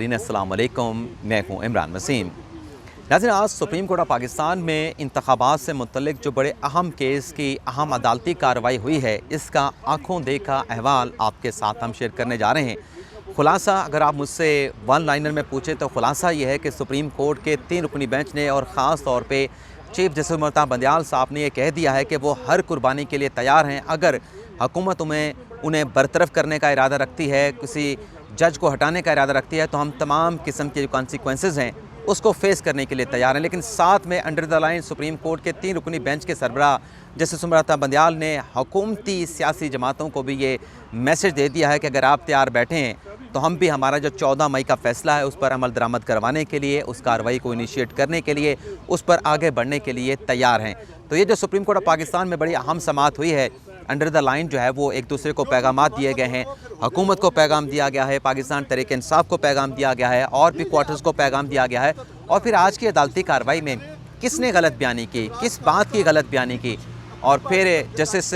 अस्सलाम वालेकुम, मैं हूँ इमरान वसीम। नाज़रीन, आज सुप्रीम कोर्ट ऑफ पाकिस्तान में इंतखाबात से मुतल्लिक जो बड़े अहम केस की अहम अदालती कार्रवाई हुई है, इसका आँखों देखा अहवाल आपके साथ हम शेयर करने जा रहे हैं। खुलासा अगर आप मुझसे वन लाइनर में पूछें तो खुलासा ये है कि सुप्रीम कोर्ट के 3 रुकनी बेंच ने और ख़ास तौर पे चीफ जस्टिस मोहतरम बंदयाल साहब ने यह कह दिया है कि वो हर कुर्बानी के लिए तैयार हैं। अगर हुकूमत उन्हें बरतरफ करने का इरादा रखती है, किसी जज को हटाने का इरादा रखती है, तो हम तमाम किस्म के जो कॉन्सिक्वेंसेस हैं उसको फेस करने के लिए तैयार हैं। लेकिन साथ में under the line supreme court के 3 रुकनी बेंच के सरबराह जस्टिस मोहतरम बंदयाल ने हुकूमती सियासी जमातों को भी ये मैसेज दे दिया है कि अगर आप तैयार बैठे हैं तो हम भी हमारा जो 14 मई का फ़ैसला है उस पर अमल दरामद करवाने के लिए, उस कार्रवाई को इनिशिएट करने के लिए, उस पर आगे बढ़ने के लिए तैयार हैं। तो ये जो सुप्रीम कोर्ट ऑफ पाकिस्तान में बड़ी अहम समाअत हुई है, अंडर द लाइन जो है वो एक दूसरे को पैगामात दिए गए हैं। हुकूमत को पैगाम दिया गया है, पाकिस्तान तहरीक इंसाफ को पैगाम दिया गया है और भी क्वार्टर्स को पैगाम दिया गया है। और फिर आज की अदालती कार्रवाई में किसने गलत बयानी की, किस बात की गलत बयानी की, और फिर जस्टिस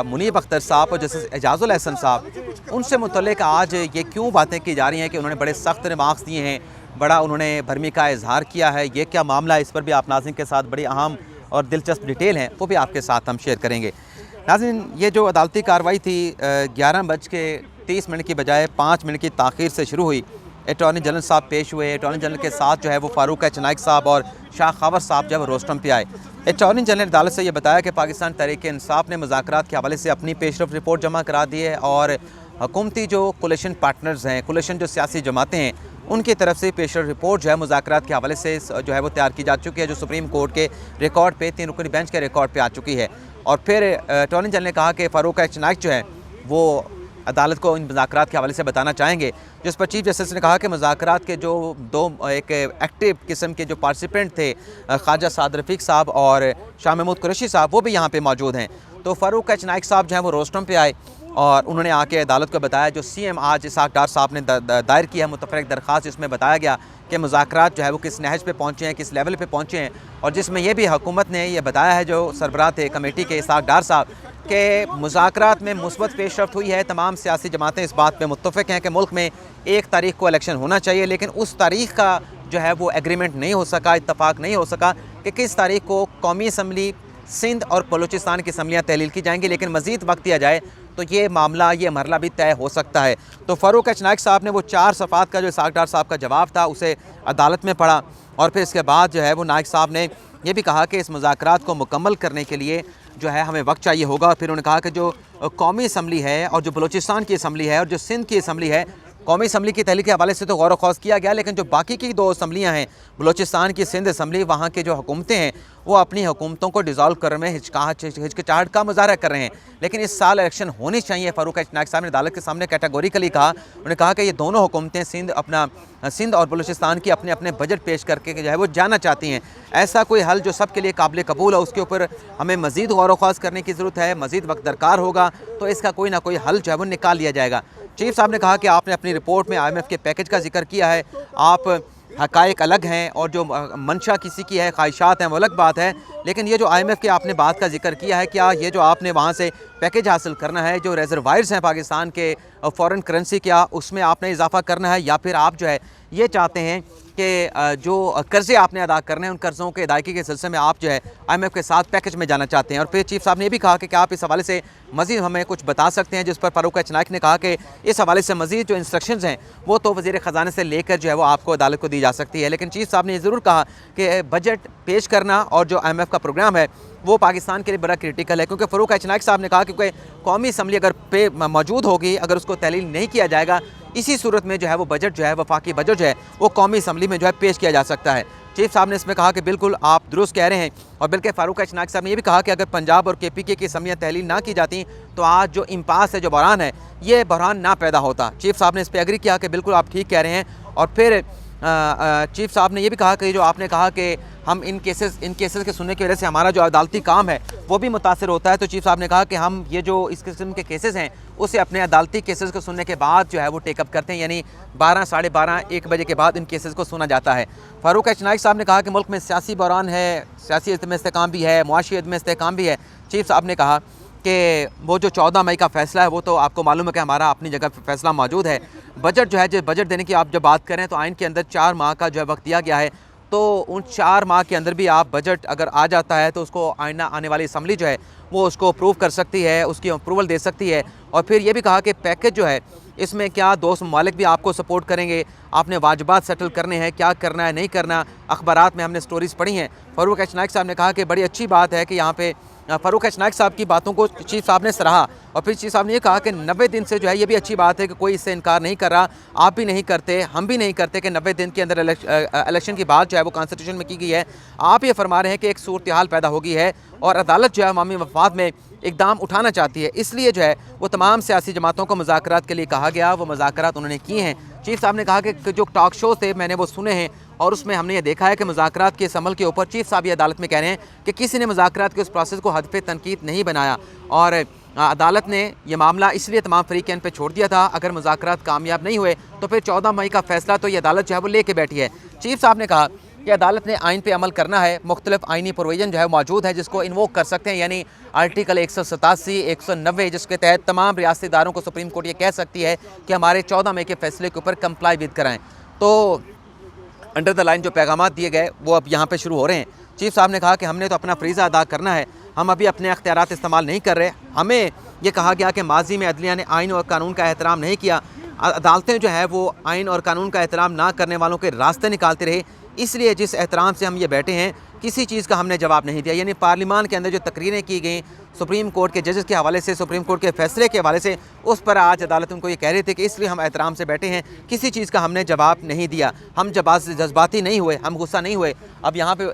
मुनीब अख्तर साहब और जस्टिस एजाजुल एहसन साहब उनसे मुतल्लिक आज ये क्यों बातें की जा रही हैं कि उन्होंने बड़े सख्त रिमार्क्स दिए हैं, बड़ा उन्होंने भरमी का इजहार किया है, ये क्या मामला है, इस पर भी आप नाज़रीन के साथ बड़ी अहम और दिलचस्प डिटेल हैं वो भी आपके साथ हम शेयर करेंगे। नाज़रीन, ये जो अदालती कार्रवाई थी 11:30 की बजाय 5 मिनट की ताख़ीर से शुरू हुई। अटॉर्नी जनरल साहब पेश हुए। अटॉर्नी जनरल के साथ जो है वो फ़ारूक एच नाइक साहब और शाह खबर साहब जो है वो रोस्टम पे आए। अटॉर्नी जनरल ने अदालत से ये बताया कि पाकिस्तान तहरीक इंसाफ ने मुज़ाकरात के हवाले से अपनी पेशरफ रिपोर्ट जमा करा दी है और हुकूमती जो कोलिशन पार्टनर्स हैं, कोलिशन जो सियासी जमातें हैं, उनकी तरफ से पेशरफ रिपोर्ट जो है मुज़ाकरात के हवाले से जो है वो तैयार की जा चुकी है, जो सुप्रीम कोर्ट के रिकॉर्ड पे 3 रुकनी बेंच के रिकॉर्ड पे आ चुकी है। और फिर अटॉर्नी जनरल ने कहा कि फ़ारूक एच नाइक जो है वो अदालत को इन मुज़ाकरात के हवाले से बताना चाहेंगे, जिस पर चीफ जस्टिस ने कहा कि मुज़ाकरात के जो एक एक्टिव किस्म के जो पार्टिसिपेंट थे, ख्वाजा साद रफ़ीक साहब और शाह महमूद कुरैशी साहब, वो भी यहाँ पे मौजूद हैं। तो फ़ारूक एच नाइक साहब जो हैं वो रोस्टम पे आए और उन्होंने आके अदालत को बताया जो CM आज इसाक डार साहब ने दायर किया है मुतफ़र्रिक़ दरख्वास्त, जिसमें बताया गया कि मुज़ाकरात जो है वो किस नहज पे पहुँचे हैं, किस लेवल पे पहुँचे हैं, और जिसमें यह भी हुकूमत ने यह बताया है, जो सरबराह थे कमेटी के इसाक डार साहब, कि मुज़ाकरात में मुस्बत पेशरफ्त हुई है। तमाम सियासी जमातें इस बात पर मुत्तफ़िक़ हैं कि मुल्क में 1 तारीख को इलेक्शन होना चाहिए, लेकिन उस तारीख़ का जो है वो एग्रीमेंट नहीं हो सका, इत्तफाक नहीं हो सका कि किस तारीख़ को कौमी असम्बली सिंध और बलूचिस्तान की असम्बलियाँ तहलील की जाएंगी, लेकिन मज़ीद वक्त दिया जाए तो ये मामला, ये मरला भी तय हो सकता है। तो फ़ारूक एच नाइक साहब ने वो 4 सफ़ात का जो इसाक डार साहब का जवाब था उसे अदालत में पढ़ा और फिर इसके बाद जो है वो नाइक साहब ने ये भी कहा कि इस मुज़ाकरात को मुकम्मल करने के लिए जो है हमें वक्त चाहिए होगा। फिर उन्होंने कहा कि जो कौमी असम्बली है और जो बलूचिस्तान की असम्बली है और जो सिंध की असम्बली है, कौमी असम्बली की तहलील के हवाले से तो गौर व खौस किया गया, लेकिन जो बाकी की 2 असम्बलियाँ हैं, बलूचिस्तान की सिंध असम्बली, वहाँ के जो हुकूमतें हैं वो अपनी हुकूमतों को डिज़ोल्व करने में हिचकिचाहट का मुजाहरा कर रहे हैं। लेकिन इस साल इलेक्शन होनी चाहिए। फ़ारूक एच नाइक साहब ने अदालत के सामने कैटेगोरिकली कहा, उन्होंने कहा कि ये दोनों हुकूमतें सिंध और बलूचिस्तान की अपने अपने बजट पेश करके जो है वो जाना चाहती हैं। ऐसा कोई हल जो सब के लिए काबिल कबूल है, उसके ऊपर हमें मज़ीद गौर व खौस करने की ज़रूरत है, मज़ीद वक्त दरकार होगा, तो इसका कोई ना कोई हल जो है वो निकाल लिया जाएगा। चीफ साहब ने कहा कि आपने अपनी रिपोर्ट में IMF के पैकेज का जिक्र किया है, आप हक़ाइक़ अलग हैं और जो मंशा किसी की है, ख्वाहिशात हैं, वो अलग बात है, लेकिन ये जो IMF की आपने बात का जिक्र किया है, क्या ये जो आपने वहाँ से पैकेज हासिल करना है, जो रिजर्वायर्स हैं पाकिस्तान के फ़ॉरेन करेंसी, क्या उसमें आपने इजाफा करना है, या फिर आप जो है ये चाहते हैं कि जो कर्ज़े आपने अदा करने हैं उन कर्ज़ों के अदायगी के सिलसिले में आप जो है IMF के साथ पैकेज में जाना चाहते हैं। और फिर चीफ साहब ने ये भी कहा कि क्या आप इस हवाले से मज़ीद हमें कुछ बता सकते हैं, जिस पर फ़ारूक एच नाइक ने कहा कि इस हवाले से मज़ीद जो इंस्ट्रक्शंस हैं वो तो वज़ीर ख़जाने से लेकर जो है वो आपको अदालत को दी जा सकती है। लेकिन चीफ साहब ने ये ज़रूर कहा कि बजट पेश करना और जो IMF का प्रोग्राम है वो पाकिस्तान के लिए बड़ा क्रिटिकल है, क्योंकि फ़ारूक एच नाइक साहब ने कहा कि कौमी असम्बली अगर मौजूद होगी, अगर उसको तहलील नहीं किया जाएगा, इसी सूरत में जो है वो बजट जो है, वफाकी बजट जो है वो कौमी असम्बली में जो है पेश किया जा सकता है। चीफ साहब ने इसमें कहा कि बिल्कुल आप दुरुस्त कह रहे हैं, और बल्कि फ़ारूक एच नाइक साहब ने ये भी कहा कि अगर पंजाब और KPK की असम्बलियाँ तहलील ना की जाती तो आज जो इम्पास है, जो बहरान है, ये बहरान ना पैदा होता। चीफ साहब ने इस पर एग्री किया कि बिल्कुल आप ठीक कह रहे हैं। और फिर चीफ साहब ने ये भी कहा कि जो आपने कहा कि हम इन केसेस के सुनने की वजह से हमारा जो अदालती काम है वो भी मुतासर होता है, तो चीफ साहब ने कहा कि हम ये जो इस किस्म के केसेस हैं उसे अपने अदालती केसेस को सुनने के बाद जो है वो टेकअप करते हैं, यानी 12, साढ़े 12, 1 बजे के बाद इन केसेस को सुना जाता है। फ़ारूक एच नाइक साहब ने कहा कि मुल्क में सियासी बहरान है, सियासी इस्तेकाम भी है, मुआशी इस्तेकाम भी है। चीफ साहब ने कहा कि वो जो 14 मई का फ़ैसला है वो तो आपको मालूम है कि हमारा अपनी जगह फ़ैसला मौजूद है। बजट जो है, जो बजट देने की आप जब बात करें तो आइन के अंदर 4 माह का जो है वक्त दिया गया है। तो उन 4 माह के अंदर भी आप बजट अगर आ जाता है तो उसको आने वाली असम्बली जो है वो उसको अप्रूव कर सकती है, उसकी अप्रूवल दे सकती है। और फिर ये भी कहा कि पैकेज जो है इसमें क्या दोस्त ममालिक भी आपको सपोर्ट करेंगे, आपने वाजिबात सेटल करने हैं, क्या करना है नहीं करना। अखबारात में हमने स्टोरीज़ पढ़ी हैं। फ़ारूक एच नाइक साहब ने कहा कि बड़ी अच्छी बात है कि यहाँ पे फ़ारूक एच नाइक साहब की बातों को चीफ साहब ने सराहा। और फिर चीफ साहब ने ये कहा कि 90 दिन से जो है ये भी अच्छी बात है कि कोई इससे इनकार नहीं कर रहा, आप भी नहीं करते, हम भी नहीं करते कि 90 दिन के अंदर इलेक्शन की बात जो है वो कॉन्स्टिट्यूशन में की गई है। आप ये फरमा रहे हैं कि एक सूरत हाल पैदा हो गई है और अदालत जो है अवामी मफाद में इकदाम उठाना चाहती है, इसलिए जो है वो तमाम सियासी जमातों को मुज़ाकरात के लिए कहा गया। वो मुज़ाकरात उन्होंने किए हैं। चीफ साहब ने कहा कि जो टॉक शो थे मैंने वो सुने हैं और उसमें हमने ये देखा है कि मुज़ाकरात के इस अमल के ऊपर चीफ साहब ये अदालत में कह रहे हैं कि किसी ने मुज़ाकरात के उस प्रोसेस को हद पे तनकीद नहीं बनाया और अदालत ने यह मामला इसलिए तमाम फ़रीक़ैन पे छोड़ दिया था। अगर मुज़ाकरात कामयाब नहीं हुए तो फिर 14 मई का फ़ैसला तो ये अदालत जो है वो लेके बैठी है। चीफ साहब ने कहा कि अदालत ने आइन पे अमल करना है, मुख्तलिफ आइनी प्रोविजन जो है मौजूद है जिसको इन्वोक कर सकते हैं, यानी आर्टिकल 187, 190 जिसके तहत तमाम रियासती इदारों को सुप्रीम कोर्ट ये कह सकती है कि हमारे 14 मई के फ़ैसले के ऊपर कंप्लाई विद कराएँ। तो अंडर द लाइन जो पैगाम दिए गए वो अब यहाँ पे शुरू हो रहे हैं। चीफ साहब ने कहा कि हमने तो अपना फ़रीज़ा अदा करना है, हम अभी अपने अख्तियारात इस्तेमाल नहीं कर रहे। हमें ये कहा गया कि माजी में अदलिया ने आइन और कानून का एहतराम नहीं किया, अदालतें जो है वो आइन और कानून का एहतराम ना करने वालों के रास्ते निकालते रहे, इसलिए जिस एहतराम से हम ये बैठे हैं किसी चीज़ का हमने जवाब नहीं दिया। यानी पार्लियामान के अंदर जो तकरीरें की गई सुप्रीम कोर्ट के जजेस के हवाले से, सुप्रीम कोर्ट के फैसले के हवाले से, उस पर आज अदालत उनको ये कह रही थी कि इसलिए हम एहतराम से बैठे हैं, किसी चीज़ का हमने जवाब नहीं दिया, हम जज्बाती नहीं हुए, हम गुस्सा नहीं हुए। अब यहाँ पे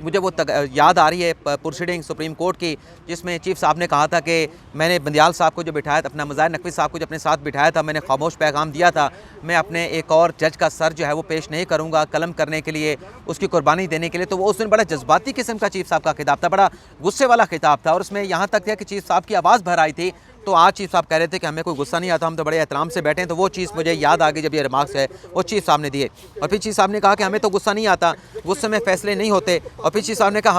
मुझे वो याद आ रही है प्रोसीडिंग सुप्रीम कोर्ट की जिसमें चीफ साहब ने कहा था कि मैंने बंदियाल साहब को जो बिठाया था, अपना मज़ाहिर नकवी साहब को जो अपने साथ बिठाया था, मैंने खामोश पैगाम दिया था, मैं अपने एक और जज का सर जो है वो पेश नहीं करूँगा कलम करने के लिए, उसकी कुर्बानी देने के लिए। तो वो उस दिन बड़ा जज्बाती किस्म का चीफ साहब का खिताब था, बड़ा गुस्से वाला खिताब था और उसमें यहाँ तक था कि चीफ साहब की आवाज़ भर आई थी। तो आज चीफ साहब कह रहे थे कि हमें कोई गुस्सा नहीं आता, हम तो बड़े एहतराम से बैठे हैं। तो वो चीज़ मुझे याद आ गई जब ये रिमार्क्स है वो चीफ साहब ने दिए। और फिर चीफ साहब ने कहा कि हमें तो गुस्सा नहीं आता, गुस्से में फ़ैसले नहीं होते। और फिर चीफ साहब ने कहा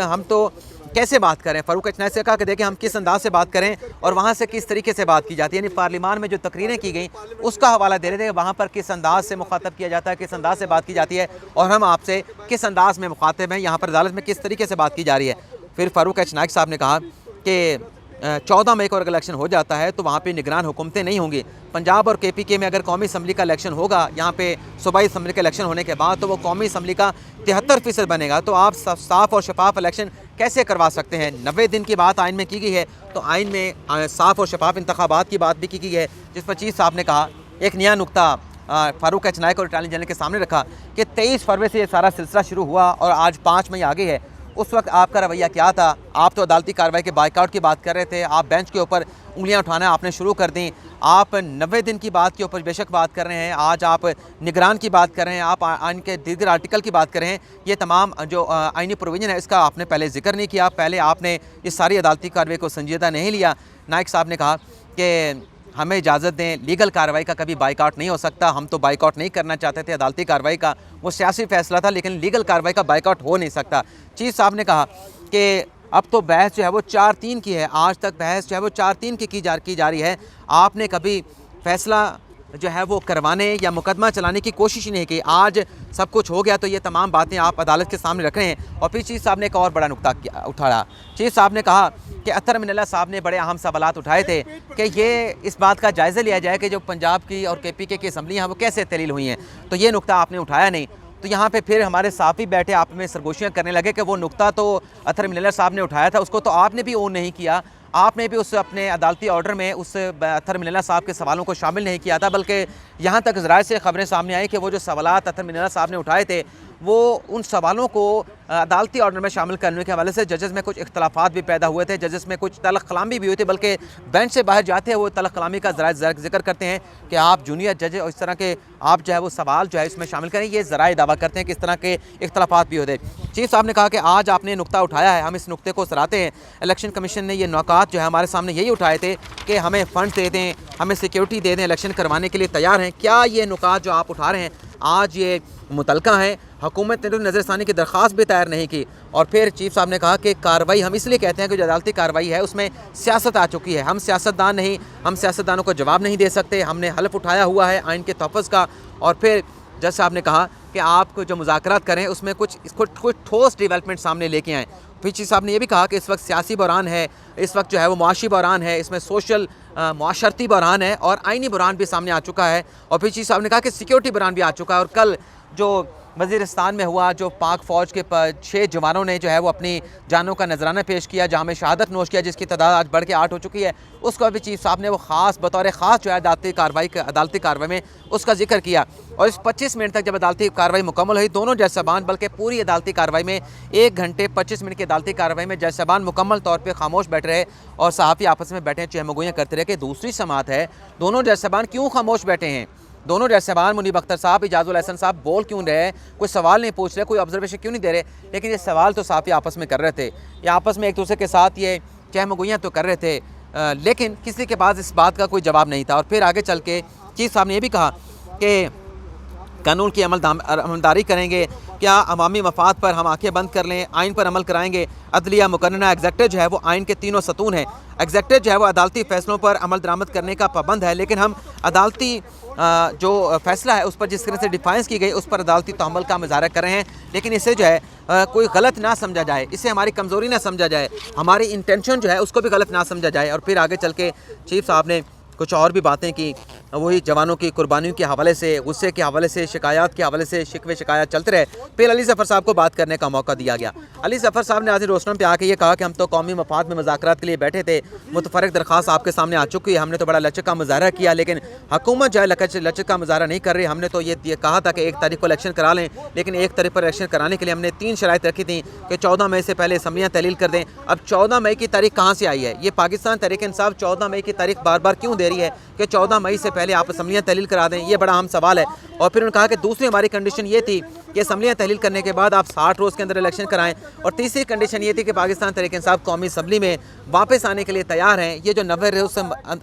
हम तो कैसे बात करें। फ़ारूक एच नाइक से कहा कि देखिए हम किस अंदाज से बात करें और वहाँ से किस तरीके से बात की जाती है, यानी पार्लियामान में जो तकरीरें की गई उसका हवाला दे रहे थे, वहाँ पर किस अंदाज से मुखातब किया जाता है, किस अंदाज से बात की जाती है और हम आपसे किस अंदाज में मुखातब हैं, यहाँ पर अदालत में किस तरीके से बात की जा रही है। फिर फ़ारूक एच नाइक साहब ने कहा कि 14 मई को अगर इलेक्शन हो जाता है तो वहाँ पे निगरान हुकूमतें नहीं होंगी। पंजाब और KPK में अगर कौमी असम्बली का इलेक्शन होगा, यहाँ पे सूबाई असम्बली का इलेक्शन होने के बाद, तो वो कौमी असम्बली का 73% बनेगा। तो आप साफ़ और शफाफ इलेक्शन कैसे करवा सकते हैं। 90 दिन की बात आइन में की गई है, तो आइन में साफ़ और शफाफ इंतखाबात की बात भी की गई है, जिस पर चीफ साहब ने कहा एक नया नुकता फ़ारूक एच नाइक और अटॉर्नी जनरल के सामने रखा कि 23 फरवरी से ये सारा सिलसिला शुरू हुआ और आज 5 मई आ गई है। उस वक्त आपका रवैया क्या था? आप तो अदालती कार्रवाई के बाइकआउट की बात कर रहे थे, आप बेंच के ऊपर उंगलियां उठाना आपने शुरू कर दी। आप 90 दिन की बात के ऊपर बेशक बात कर रहे हैं, आज आप निगरान की बात कर रहे हैं, आप आइन के दीगर आर्टिकल की बात कर रहे हैं। ये तमाम जो आइनी प्रोविजन है इसका आपने पहले जिक्र नहीं किया, पहले आपने इस सारी अदालती कार्रवाई को संजीदा नहीं लिया। नाइक साहब ने कहा कि हमें इजाज़त दें, लीगल कार्रवाई का कभी बाइकआउट नहीं हो सकता। हम तो बाइकआउट नहीं करना चाहते थे अदालती कार्रवाई का, वो सियासी फैसला था, लेकिन लीगल कार्रवाई का बाइकआउट हो नहीं सकता। चीफ साहब ने कहा कि अब तो बहस जो है वो 4-3 की है, आज तक बहस जो है वो 4-3 की जा रही है। आपने कभी फैसला जो है वो करवाने या मुकदमा चलाने की कोशिश ही नहीं की। आज सब कुछ हो गया तो ये तमाम बातें आप अदालत के सामने रख रहे हैं। और फिर चीफ साहब ने एक और बड़ा नुकता उठाया। चीफ साहब ने कहा कि अतर मिनल्ला साहब ने बड़े अहम सवालात उठाए थे कि ये इस बात का जायज़ा लिया जाए कि जो पंजाब की और KPK की असम्बलियाँ हैं वो कैसे तहलील हुई हैं। तो ये नुकता आपने उठाया नहीं। तो यहाँ पे फिर हमारे साफ़ी बैठे आप में सरगोशियाँ करने लगे कि वो नुकता तो अतर मिनल्ला साहब ने उठाया था, उसको तो आपने भी ओन नहीं किया, आपने भी उस अपने अदालती ऑर्डर में उस अतर मिनल्ला साहब के सवालों को शामिल नहीं किया था। बल्कि यहाँ तक ज़राए से ख़बरें सामने आई कि वो जो सवालात अतर मिनल्ला साहब ने उठाए थे वो उन सवालों को अदालती ऑर्डर में शामिल करने के हवाले से जजेस में कुछ इख्तलाफात भी पैदा हुए थे, जजेस में कुछ तलख़ कलामी भी हुई थी। बल्कि बेंच से बाहर जाते हैं वो तलख़ कलामी का ज़रा जिक्र करते हैं कि आप जूनियर जज और इस तरह के आप जो है वो सवाल जो है इसमें शामिल करें। ये ज़राए दावा करते हैं कि इस तरह के इख्तलाफात भी होते। चीफ साहब ने कहा कि आज आपने नुक्ता उठाया है, हम इस नुक्ते को सराहते हैं। इलेक्शन कमीशन ने ये नुकात जो है हमारे सामने यही उठाए थे कि हमें फ़ंड दे दें, हमें सिक्योरिटी दे दें, इलेक्शन करवाने के लिए तैयार हैं। क्या ये नुकात जो आप उठा रहे हैं आज ये मुतलका है? हुकूमत ने तो नज़रसानी की दरख्वास्त भी तैयार नहीं की। और फिर चीफ साहब ने कहा कि कार्रवाई हम इसलिए कहते हैं कि जो अदालती कार्रवाई है उसमें सियासत आ चुकी है। हम सियासतदान नहीं, हम सियासतदानों को जवाब नहीं दे सकते। हमने हल्फ उठाया हुआ है आइन के तहफ़्फ़ुज़ का। और फिर जज साहब ने कहा कि आप जो मुज़ाकरात करें उसमें कुछ ठोस डेवलपमेंट सामने लेके आएँ। फिर चीफ साहब ने यह भी कहा कि इस वक्त सियासी बहरान है, इस वक्त जो है वो मुआशी बहरान है, इसमें सोशल मुआशरती बहरान है और आइनी बहरान भी सामने आ चुका है। और फिर चीफ साहब ने कहा कि सिक्योरिटी बहरान भी आ चुका है। और कल जो वज़ीरिस्तान में हुआ, जो पाक फ़ौज के 6 जवानों ने जो है वो अपनी जानों का नजराना पेश किया, जहाँ में शहादत नोश किया, जिसकी तादाद आज बढ़ के 8 हो चुकी है, उसका भी चीफ साहब ने वो ख़ास बतौर ख़ास जो है अदालती कार्रवाई में उसका जिक्र किया। और इस 25 मिनट तक जब अदालती कार्रवाई मुकम्मल हुई, दोनों जज साहबान, बल्कि पूरी अदालती कार्रवाई में 1 घंटे 25 मिनट की अदालती कार्रवाई में जज साहबान मुकम्मल तौर पर खामोश बैठ रहे और सहाफ़ी आपस में बैठे चहमगोइयाँ करते रहे कि दूसरी समात है। दोनों जज साहबान क्यों खामोश बैठे हैं? दोनों जज साहबान मुनीब अख्तर साहब, इजाज़ुल हसन साहब बोल क्यों रहे? कोई सवाल नहीं पूछ रहे, कोई ऑब्जर्वेशन क्यों नहीं दे रहे? लेकिन ये सवाल तो सहाफ़ी आपस में कर रहे थे, ये आपस में एक दूसरे के साथ ये चहमगोइयाँ तो कर रहे थे, लेकिन किसी के पास इस बात का कोई जवाब नहीं था। और फिर आगे चल के चीफ साहब ने यह भी कहा कि कानून की अमलदारी करेंगे, क्या अवामी मफाद पर हम आंखें बंद कर लें? आइन पर अमल कराएंगे। अदलिया मुकन्ना एग्जेक्टिव जो है वो आइन के तीनों सतून है। एग्जेक्टिव जो है वो अदालती फ़ैसलों पर अमल दरामद करने का पाबंद है, लेकिन हम अदालती जो फ़ैसला है उस पर जिस तरह से डिफाइंस की गई उस पर अदालती तहम्मुल का मुजाहरा कर रहे हैं। लेकिन इसे जो है कोई गलत ना समझा जाए, इसे हमारी कमज़ोरी ना समझा जाए, हमारी इंटेंशन जो है उसको भी गलत ना समझा जाए। और फिर आगे चल के चीफ साहब ने कुछ और भी बातें की, वही जवानों की कुर्बानियों के हवाले से, गुस्से के हवाले से, शिकायत के हवाले से, शिकवे शिकायत चलते रहे। फिर अली ज़फ़र साहब को बात करने का मौका दिया गया। अली ज़फ़र साहब ने आज रोस्टम पे आके ये कहा कि हम तो कौमी मफाद में मुज़ाकरात के लिए बैठे थे, मुतफ़र्रिक़ दरख्वास्त आपके सामने आ चुकी है, हमने तो बड़ा लचक का मुज़ाहरा किया, लेकिन हुकूमत जो है लचक का मुज़ाहरा नहीं कर रही। हमने तो ये कहा था कि 1 तारीख को इलेक्शन करा लें, लेकिन 1 तारीख पर इलेक्शन कराने के लिए हमने 3 शराइत रखी थी कि 14 मई से पहले असम्बलियाँ तहलील कर दें। अब 14 मई की तारीख कहाँ से आई है? ये पाकिस्तान तहरीक इंसाफ 14 मई की तारीख बार बार क्यों दे रही है कि 14 मई से पहले आप असम्बलियाँ तहलील करा दें? ये बड़ा अहम सवाल है। और फिर उन्होंने कहा कि दूसरी हमारी कंडीशन ये थी कि असम्बलियाँ तहलील करने के बाद आप 60 रोज़ के अंदर इलेक्शन कराएं, और तीसरी कंडीशन ये थी कि पाकिस्तान तहरीक इंसाफ कौमी असम्बली में वापस आने के लिए तैयार हैं। ये जो 90 रोज़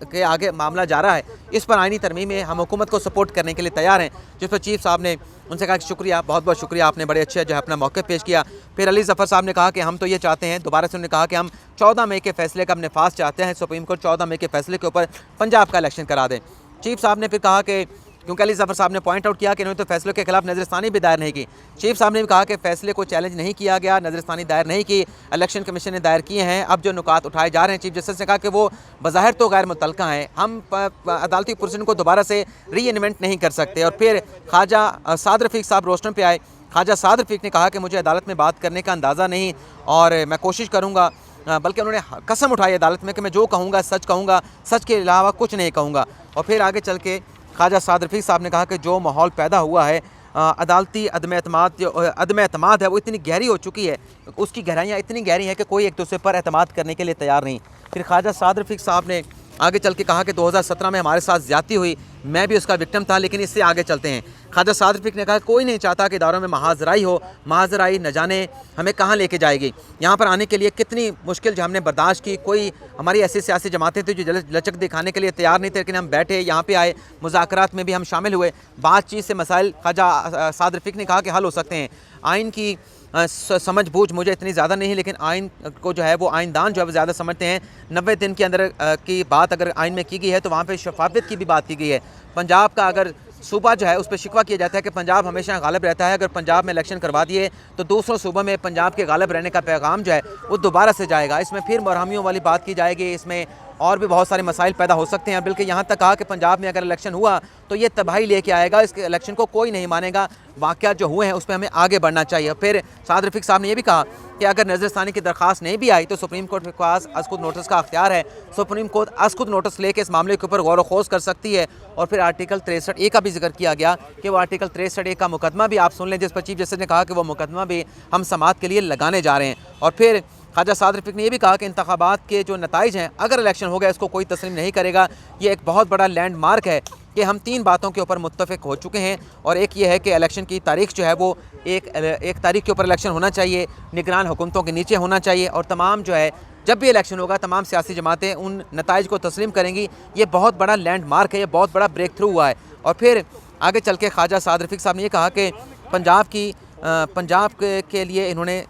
के आगे मामला जा रहा है, इस पर आइनी तरमीम में हम हुकूमत को सपोर्ट करने के लिए तैयार हैं। जिस पर चीफ साहब ने उनसे कहा कि शुक्रिया, बहुत बहुत शुक्रिया, आपने बड़े अच्छे जो है अपना मौक़िफ़ पेश किया। फिर अली ज़फ़र साहब ने कहा कि हम तो ये चाहते हैं, दोबारा से उन्होंने कहा कि हम 14 मई के फ़ैसले का अपने नफाज़ चाहते हैं, सुप्रीम कोर्ट 14 मई के फ़ैसले के ऊपर पंजाब का इलेक्शन करा दें। चीफ साहब ने फिर कहा कि क्योंकि अली ज़फ़र साहब ने पॉइंट आउट किया कि इन्होंने तो फैसलों के खिलाफ नज़रसानी भी दायर नहीं की। चीफ साहब ने भी कहा कि फ़ैसले को चैलेंज नहीं किया गया, नज़रसानी दायर नहीं की, इलेक्शन कमीशन ने दायर किए हैं। अब जो नुकात उठाए जा रहे हैं, चीफ जस्टिस ने कहा कि वो बज़ाहिर तो गैर मुतल्लका हैं, हम अदालती प्रोसीजर को दोबारा से री इन्वेंट नहीं कर सकते। और फिर ख्वाजा साद रफ़ीक साहब रोस्टम पे आए। ख्वाजा साद रफ़ीक ने कहा कि मुझे अदालत में बात करने का अंदाज़ा नहीं और मैं कोशिश करूँगा, बल्कि उन्होंने कसम उठाई अदालत में कि मैं जो कहूँगा, सच के अलावा कुछ नहीं कहूँगा। और फिर आगे चल के ख्वाजा साद रफ़ीक साहब ने कहा कि जो माहौल पैदा हुआ है, अदालती अदम एतमाद है वो इतनी गहरी हो चुकी है, उसकी गहराइयाँ इतनी गहरी हैं कि कोई एक दूसरे पर एतमाद करने के लिए तैयार नहीं। फिर ख्वाजा साद रफ़ीक साहब ने आगे चल के कहा कि 2017 में हमारे साथ ज़्यादती हुई, मैं भी उसका विक्टिम था, लेकिन इससे आगे चलते हैं। ख्वाजा साद रफ़ीक ने कहा कोई नहीं चाहता कि इदारों में महाजराई हो, महाजराई न जाने हमें कहाँ लेके जाएगी। यहाँ पर आने के लिए कितनी मुश्किल जो हमने बर्दाश्त की, कोई हमारी ऐसी सियासी जमातें थी जो लचक दिखाने के लिए तैयार नहीं थे, लेकिन हम बैठे, यहाँ पे आए, मुज़ाकरात में भी हम शामिल हुए, बातचीत से मसाइल ख्वाजा साद रफ़ीक ने कहा कि हल हो सकते हैं। आइन की समझ बूझ मुझे इतनी ज़्यादा नहीं, लेकिन आइन को जो है वो आइनदान जो है वो ज़्यादा समझते हैं। 90 दिन के अंदर की बात अगर आइन में की गई है तो वहाँ पे शफाफियत की भी बात की गई है। पंजाब का अगर सूबा जो है उस पर शिकवा किया जाता है कि पंजाब हमेशा गालिब रहता है, अगर पंजाब में इलेक्शन करवा दिए तो दूसरों सूबों में पंजाब के गालिब रहने का पैगाम जो है वो दोबारा से जाएगा। इसमें फिर मरहमियों वाली बात की जाएगी, इसमें और भी बहुत सारे मसाइल पैदा हो सकते हैं। बल्कि यहाँ तक कहा कि पंजाब में अगर इलेक्शन हुआ तो ये तबाही लेके आएगा, इसके इलेक्शन को कोई नहीं मानेगा, वाक़यात जो हुए हैं उस पर हमें आगे बढ़ना चाहिए। फिर साद रफ़ीक साहब ने यह भी कहा कि अगर नज़रसानी की दरख्वास्त नहीं भी आई तो सुप्रीम कोर्ट के पास अज़-खुद नोटिस का अख्तियार है, सुप्रीम कोर्ट अज़-खुद नोटिस लेके इस मामले के ऊपर गौर व खोज कर सकती है। और फिर आर्टिकल 63A का भी जिक्र किया गया कि वो आर्टिकल 63A का मुकदमा भी आप सुन लें, जिस पर चीफ जस्टिस ने कहा कि वो मुकदमा भी हम समाअत के लिए लगाने जा रहे हैं। और फिर ख्वाजा साद रफ़ीक ने यह भी कहा कि इंतखाबात के जो नताइज हैं, अगर इलेक्शन हो गया इसको कोई तस्लीम नहीं करेगा। ये एक बहुत बड़ा लैंडमार्क है कि हम 3 बातों के ऊपर मुत्तफ़िक हो चुके हैं, और एक ये है कि इलेक्शन की तारीख जो है वो एक तारीख के ऊपर इलेक्शन होना चाहिए, निगरान हुकूमतों के नीचे होना चाहिए, और तमाम जो है जब भी इलेक्शन होगा तमाम सियासी जमातें उन नताइज को तस्लीम करेंगी। ये बहुत बड़ा लैंडमार्क है, ये बहुत बड़ा ब्रेक थ्रू हुआ है। और फिर आगे चल के ख्वाजा साद रफ़ीक साहब ने ये कहा कि पंजाब के लिए इन्होंने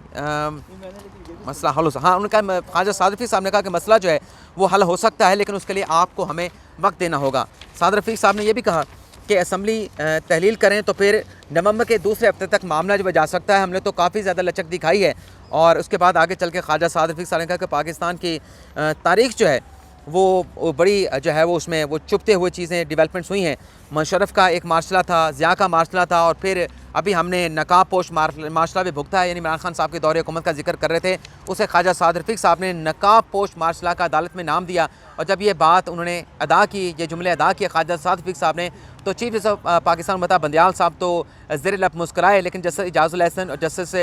मसला हल हो सकता, हाँ उनका ख्वाजा साद रफ़ीक साहब ने कहा कि मसला जो है वो हल हो सकता है, लेकिन उसके लिए आपको हमें वक्त देना होगा। साद रफ़ीक साहब ने यह भी कहा कि असम्बली तहलील करें तो फिर नवंबर के दूसरे हफ्ते तक मामला जो जा सकता है। हमने तो काफ़ी ज़्यादा लचक दिखाई है। और उसके बाद आगे चल के ख्वाजा साद रफ़ीक साहब ने कहा कि पाकिस्तान की तारीख़ जो है वो बड़ी जो है वो उसमें वो चुपते हुए चीज़ें डेवलपमेंट्स हुई हैं। मुशर्रफ का एक मार्शला था, ज़िया का मार्शला था, और फिर अभी हमने नकाब पोश मार्शला भी भुगता है। यानी इमरान खान साहब के दौरे हुकूमत का जिक्र कर रहे थे, उसे ख्वाजा साद रफ़ीक साहब ने नकाब पोश मार्शला का अदालत में नाम दिया। और जब ये बात उन्होंने अदा की, ये जुमले अदा किए ख्वाजा साद रफ़ीक साहब ने, तो चीफ जस्टिस पाकिस्तान बता बंदयाल साहब तो ज़ेर लब मुस्कराए, लेकिन जस्टिस इजाज़ुल हसन और जस्टिस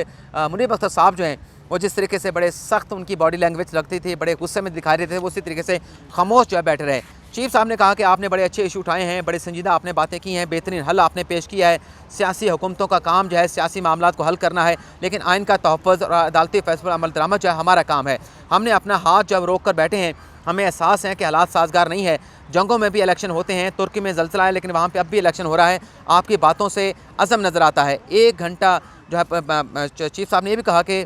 मुनीब अख्तर साहब जो हैं वो जिस तरीके से बड़े सख्त उनकी बॉडी लैंग्वेज लगती थी, बड़े गुस्से में दिखा रहे थे, वो उसी तरीके से खामोश जो है बैठे रहे। चीफ साहब ने कहा कि आपने बड़े अच्छे इशू उठाए हैं, बड़े संजीदा आपने बातें की हैं, बेहतरीन हल आपने पेश किया है। सियासी हुकूमतों का काम जो है सियासी मामलात को हल करना है, लेकिन आइन का तहफ़्फ़ुज़ और अदालती फैसला अमल दरामद जो है हमारा काम है। हमने अपना हाथ जब रोक कर बैठे हैं, हमें एहसास है कि हालात साजगार नहीं है। जंगों में भी इलेक्शन होते हैं, तुर्की में ज़लज़ला है, लेकिन वहाँ पे अब भी इलेक्शन हो रहा है। आपकी बातों से अज़म नज़र आता है। 1 घंटा जो है चीफ साहब ने ये भी कहा कि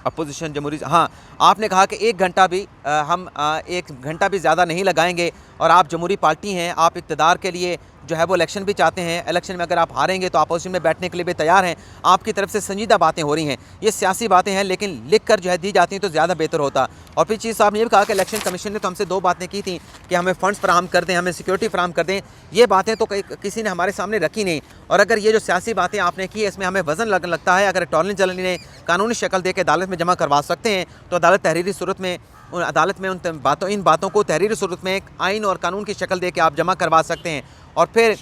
अपोजिशन जमहूरी, हाँ आपने कहा कि 1 घंटा भी हम 1 घंटा भी ज़्यादा नहीं लगाएंगे, और आप जमहूरी पार्टी हैं, आप इक़्तिदार के लिए जो है वो इलेक्शन भी चाहते हैं। इलेक्शन में अगर आप हारेंगे तो अपोजिशन में बैठने के लिए भी तैयार हैं। आपकी तरफ से संजीदा बातें हो रही हैं, ये सियासी बातें हैं, लेकिन लिख कर जो है दी जाती हैं तो ज़्यादा बेहतर होता। और फिर चीफ साहब ने ये भी कहा कि इलेक्शन कमीशन ने तो हमसे 2 बातें की थी कि हमें फ़ंड्स फराहम कर दें, हमें सिक्योरिटी फराहम कर दें। ये बातें तो किसी ने हमारे सामने रखी नहीं, और अगर ये जो सियासी बातें आपने की है इसमें हमें वज़न लगता है। अगर अटॉर्नी जनरल ने कानूनी शक्ल दे के अदालत में जमा करवा सकते हैं तो अदालत तहरीरी सूरत में अदालत में इन बातों को तहरीरी सूरत में एक आइन और कानून की शक्ल दे के आप जमा करवा सकते हैं। और फिर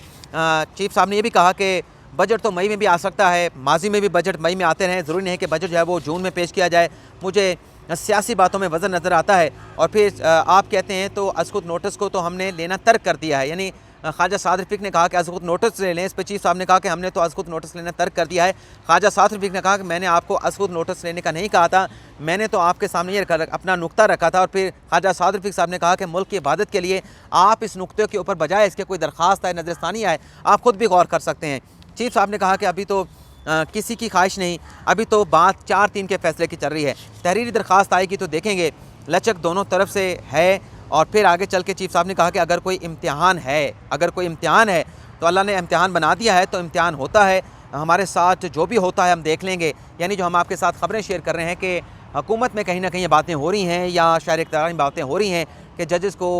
चीफ साहब ने यह भी कहा कि बजट तो मई में भी आ सकता है, माजी में भी बजट मई में आते रहे, ज़रूरी नहीं है कि बजट जो है वो जून में पेश किया जाए। मुझे सियासी बातों में वज़न नज़र आता है। और फिर आप कहते हैं तो अस्कुत नोटिस को तो हमने लेना तर्क कर दिया है, यानी ख्वाजा साद रफ़ीक ने कहा कि अस्कुत नोटिस ले लें। इस पर चीफ साहब ने कहा कि हमने तो अस्कुत नोटिस लेना तर्क कर दिया है। ख्वाजा साद रफ़ीक ने कहा कि मैंने आपको अस्कुत नोटिस लेने का नहीं कहा था, मैंने तो आपके सामने ये अपना नुक्ता रखा था। और फिर ख्वाजा साद रफ़ीक साहब ने कहा कि मुल्क की इबादत के लिए आप इस नुक्ते के ऊपर बजाय इसके कोई दरख्वास्त आए, नज़रसानी आए, आप ख़ुद भी गौर कर सकते हैं। चीफ साहब ने कहा कि अभी तो किसी की ख्वाहिश नहीं, अभी तो बात 4-3 के फैसले की चल रही है। तहरीरी दरख्वास्त आएगी तो देखेंगे, लचक दोनों तरफ से है। और फिर आगे चल के चीफ साहब ने कहा कि अगर कोई इम्तिहान है तो अल्लाह ने इम्तिहान बना दिया है तो इम्तिहान होता है, हमारे साथ जो भी होता है हम देख लेंगे। यानी जो हम आपके साथ ख़बरें शेयर कर रहे हैं कि हुकूमत में कहीं ना कहीं ये बातें हो रही हैं या शहर इक़्तिदार में बातें हो रही हैं कि जजेस को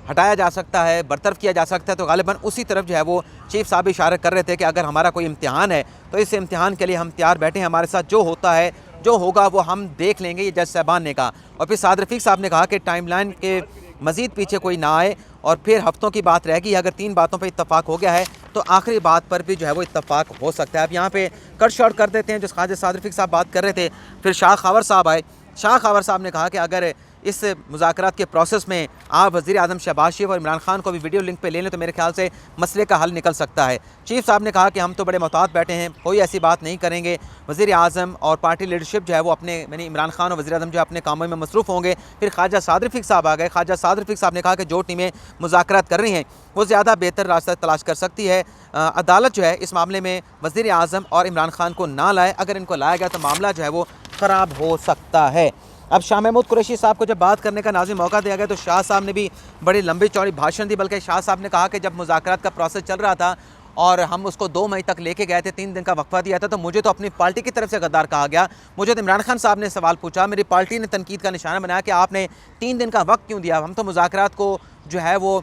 हटाया जा सकता है, बरतरफ किया जा सकता है, तो गालिबन उसी तरफ जो है वो चीफ साहब इशारा कर रहे थे कि अगर हमारा कोई इम्तिहान है तो इस इम्तिहान के लिए हम तैयार बैठे हैं, हमारे साथ जो होता है जो होगा वो हम देख लेंगे, ये जज साहबान ने कहा। और फिर साद रफ़ीक साहब ने कहा कि टाइमलाइन के मज़ीद पीछे कोई ना आए, और फिर हफ्तों की बात रह गई। अगर 3 बातों पर इत्तफाक हो गया है तो आखिरी बात पर भी जो है वो इत्तफाक हो सकता है। अब यहाँ पे कट शॉर्ट कर देते हैं, जो ख्वाजा साद रफ़ीक साहब बात कर रहे थे। फिर शाह खावर साहब आए। शाह खावर साहब ने कहा कि अगर इस मुज़ाकरात के प्रोसेस में आप वज़ीर आज़म शहबाज शरीफ और इमरान खान को भी वीडियो लिंक पे ले लें तो मेरे ख्याल से मसले का हल निकल सकता है। चीफ साहब ने कहा कि हम तो बड़े मोहतात बैठे हैं, कोई ऐसी बात नहीं करेंगे। वज़ीर आज़म और पार्टी लीडरशिप जो है वो अपने यानी इमरान खान और वज़ीर आज़म जो अपने कामों में मसरूफ़ होंगे। फिर ख्वाजा साद रफ़ीक साहब आ गए। ख्वाजा साद रफ़ीक साहब ने कहा कि जो टीमें मुज़ाकरात कर रही हैं वो ज़्यादा बेहतर रास्ता तलाश कर सकती है। अदालत जो है इस मामले में वज़ीर आज़म और इमरान खान को ना लाए, अगर इनको लाया गया तो मामला जो है वो ख़राब हो सकता है। अब शाह महमूद कुरैशी साहब को जब बात करने का नाज़िम मौका दिया गया तो शाह साहब ने भी बड़ी लंबी चौड़ी भाषण दी। बल्कि शाह साहब ने कहा कि जब मुज़ाकरात का प्रोसेस चल रहा था और हम उसको 2 मई तक लेके गए थे, 3 दिन का वक्फा दिया था, तो मुझे तो अपनी पार्टी की तरफ से गद्दार कहा गया। मुझे तो इमरान खान साहब ने सवाल पूछा, मेरी पार्टी ने तनकीद का निशाना बनाया कि आपने 3 दिन का वक्त क्यों दिया। हम तो मुज़ाकरात को जो है वो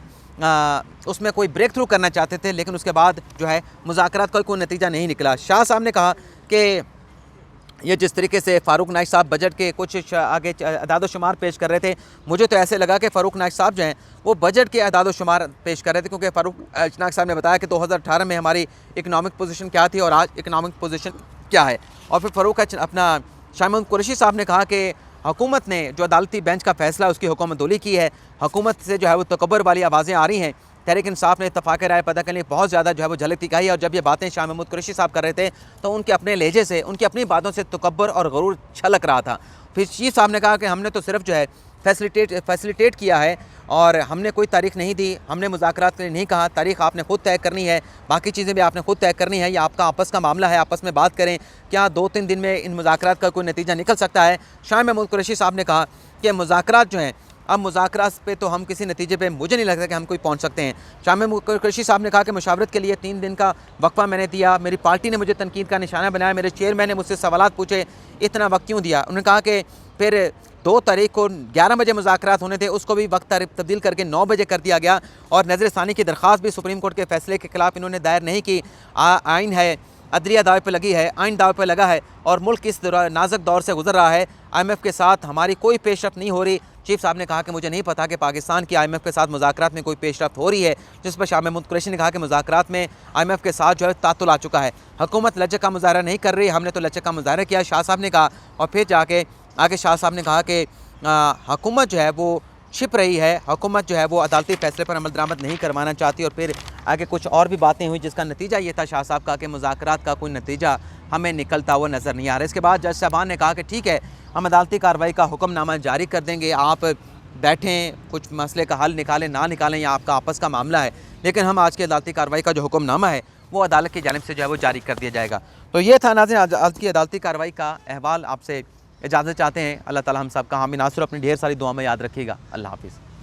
उसमें कोई ब्रेक थ्रू करना चाहते थे, लेकिन उसके बाद जो है मुज़ाकरात का कोई नतीजा नहीं निकला। शाह साहब ने कहा कि ये जिस तरीके से फ़ारूक नाइक साहब बजट के कुछ आगे अदाद शुमार पेश कर रहे थे, मुझे तो ऐसे लगा कि फ़ारूक नाइक साहब जो हैं वो बजट के अदाद शुमार पेश कर रहे थे, क्योंकि फ़ारूक नाइक साहब ने बताया कि 2018 में हमारी इकनॉमिक पोजीशन क्या थी और आज इकनॉमिक पोजीशन क्या है। और फिर फ़ारूक अपना शाह महमूद कुरैशी साहब ने कहा कि हुकूमत ने जो अदालती बेंच का फैसला उसकी हुकूमतदोली की है, हुकूमत से जो है वो तकब्बुर वाली आवाज़ें आ रही हैं। तहरीक इंसाफ ने इत्तफाक राय पैदा करने की बहुत ज़्यादा जो है वो झलक दिखाई, और जब ये बातें शाह महमूद कुरैशी साहब कर रहे थे तो उनके अपने लहजे से, उनकी अपनी बातों से तकब्बुर और गरूर छलक रहा था। फिर चीफ साहब ने कहा कि हमने तो सिर्फ जो है फैसिलिटेट किया है और हमने कोई तारीख नहीं दी, हमने मुज़ाकरात के लिए नहीं कहा, तारीख आपने खुद तय करनी है, बाकी चीज़ें भी आपने खुद तय करनी है, ये आपका आपस का मामला है, आपस में बात करें, क्या 2-3 दिन में इन मुज़ाकरात का कोई नतीजा निकल सकता है। शाह महमूद कुरैशी साहब ने कहा कि मुज़ाकरात जो हैं, अब मुज़ाकरात पे तो हम किसी नतीजे पे मुझे नहीं लगता कि हम कोई पहुंच सकते हैं। शाह महमूद कुरैशी साहब ने कहा कि मुशावरत के लिए 3 दिन का वक्फा मैंने दिया, मेरी पार्टी ने मुझे तनकीद का निशाना बनाया, मेरे चेयरमैन ने मुझसे सवालात पूछे, इतना वक्त क्यों दिया। उन्होंने कहा कि फिर 2 तारीख को 11 बजे मुज़ाकरात होने थे, उसको भी वक्त तब्दील करके 9 बजे कर दिया गया, और नज़र सानी की दरख्वास्त भी सुप्रीम कोर्ट के फैसले के खिलाफ इन्होंने दायर नहीं की। आइन है, अदलिया दावे पे लगी है, आइन दावे पे लगा है, और मुल्क इस नाजुक दौर से गुजर रहा है। IMF के साथ हमारी कोई पेशरफ्त नहीं हो रही। चीफ साहब ने कहा कि मुझे नहीं पता कि पाकिस्तान की IMF के साथ मुज़ाकरात में कोई पेशरफ्त हो रही है, जिस पर शाह महमूद कुरैशी ने कहा कि मुज़ाकरात में IMF के साथ जो है तातुल आ चुका है, हुकूमत लचक का मुजाहरा नहीं कर रही, हमने तो लचक का मुजाहरा किया, शाह साहब ने कहा। और फिर जाके आगे शाह साहब ने कहा कि हुकूमत जो है वो छिप रही है, हुकूमत जो है वो अदालती फैसले पर अमल दरामद नहीं करवाना चाहती। और फिर आगे कुछ और भी बातें हुई, जिसका नतीजा ये था शाह साहब का कि मुज़ाकरात का कोई नतीजा हमें निकलता हुआ नज़र नहीं आ रहा। इसके बाद जज साहबान ने कहा कि ठीक है, हम अदालती कार्रवाई का हुक्मनामा जारी कर देंगे, आप बैठें, कुछ मसले का हल निकालें ना निकालें, या आपका आपस का मामला है, लेकिन हम आज की अदालती कार्रवाई का जो हुक्मनामा है वो अदालत की जानिब से जो है वो जारी कर दिया जाएगा। तो ये था नाज़रीन आज की अदालती कार्रवाई का अहवाल। आपसे इजाज़त चाहते हैं। अल्लाह ताला हम सब का हामी नासुर अपनी ढेर सारी दुआ में याद रखिएगा। अल्लाह हाफ़िज़।